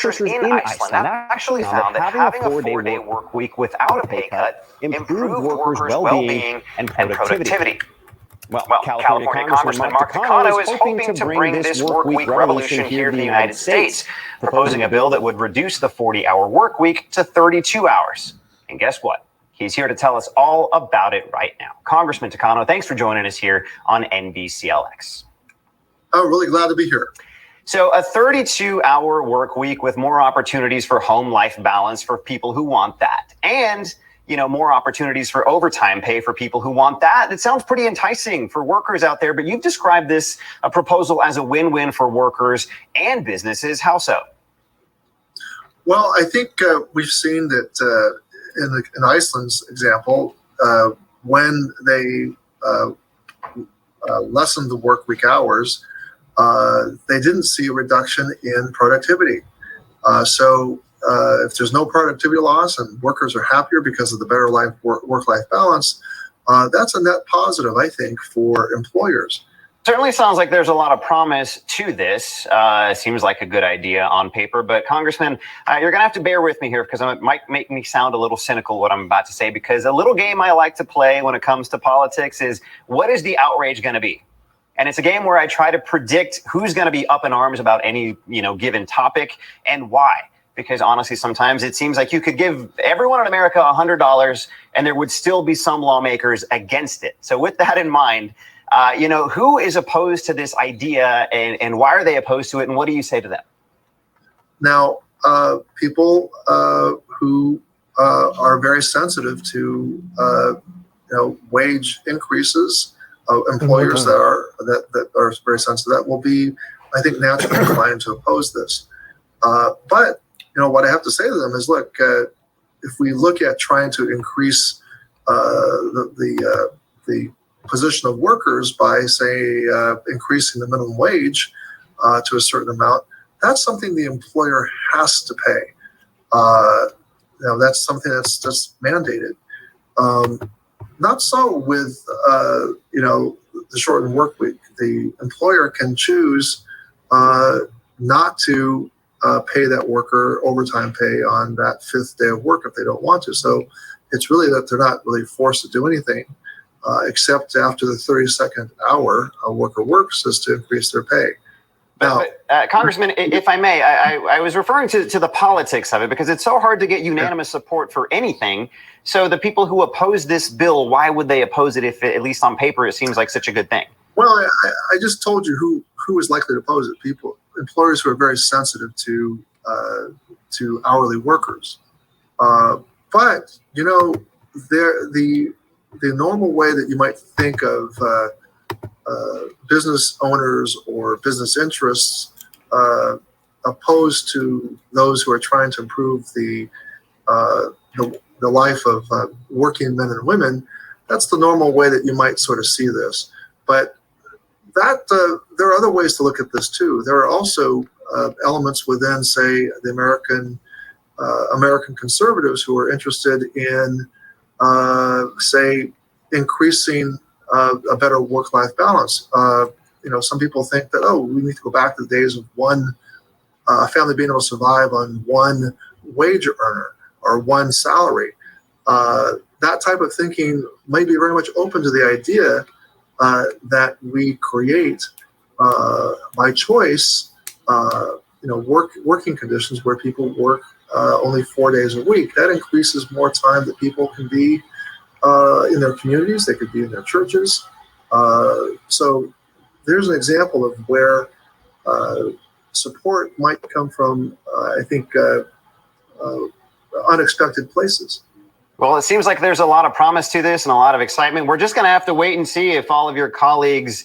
researchers in Iceland have actually found that having a 4-day work week without a pay cut improved workers' well-being and productivity. Well, California Congressman Mark Takano is hoping to bring this work week revolution here to the United States, proposing a bill that would reduce the 40-hour work week to 32 hours. And guess what? He's here to tell us all about it right now. Congressman Takano, thanks for joining us here on NBC LX. I'm really glad to be here. So a 32-hour work week with more opportunities for home-life balance for people who want that. And, you know, more opportunities for overtime pay for people who want that. It sounds pretty enticing for workers out there, but you've described this proposal as a win-win for workers and businesses. How so? Well, I think we've seen that in Iceland's example, when they lessened the work week hours, they didn't see a reduction in productivity. So if there's no productivity loss and workers are happier because of the better work-life balance, that's a net positive, I think, for employers. Certainly sounds like there's a lot of promise to this. Seems like a good idea on paper, but Congressman, you're going to have to bear with me here because it might make me sound a little cynical what I'm about to say, because a little game I like to play when it comes to politics is, what is the outrage going to be? And it's a game where I try to predict who's going to be up in arms about any, given topic and why. Because honestly, sometimes it seems like you could give everyone in America $100 and there would still be some lawmakers against it. So with that in mind, who is opposed to this idea and why are they opposed to it? And what do you say to them? Now, people who are very sensitive to, wage increases, employers that are very sensitive to that will be, I think, naturally inclined to oppose this. But, what I have to say to them is, look, if we look at trying to increase the position of workers by, say, increasing the minimum wage to a certain amount, that's something the employer has to pay. That's something that's mandated. Not so with, the shortened work week. The employer can choose not to pay that worker overtime pay on that 5th day of work if they don't want to. So it's really that they're not really forced to do anything. Except after the 32nd hour a worker works, is to increase their pay. Now, Congressman, if I may, I was referring to the politics of it, because it's so hard to get unanimous support for anything. So the people who oppose this bill, why would they oppose it if, at least on paper, it seems like such a good thing? Well, I just told you who is likely to oppose it. Employers who are very sensitive to hourly workers. But, the normal way that you might think of business owners or business interests opposed to those who are trying to improve the life of working men and women, that's the normal way that you might sort of see this. But there are other ways to look at this too. There are also elements within, say, the American conservatives who are interested in say, increasing a better work-life balance. Some people think that, we need to go back to the days of one family being able to survive on one wage earner or one salary. That type of thinking may be very much open to the idea that we create, by choice, working conditions where people work only 4 days a week. That increases more time that people can be in their communities. They could be in their churches. So there's an example of where support might come from, I think, unexpected places. Well, it seems like there's a lot of promise to this and a lot of excitement. We're just going to have to wait and see if all of your colleagues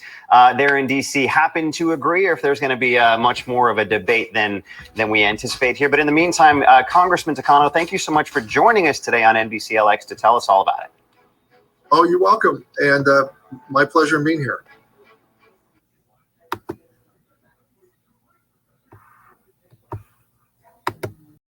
there in D.C. happen to agree, or if there's going to be much more of a debate than we anticipate here. But in the meantime, Congressman Takano, thank you so much for joining us today on NBC LX to tell us all about it. Oh, you're welcome. And my pleasure in being here.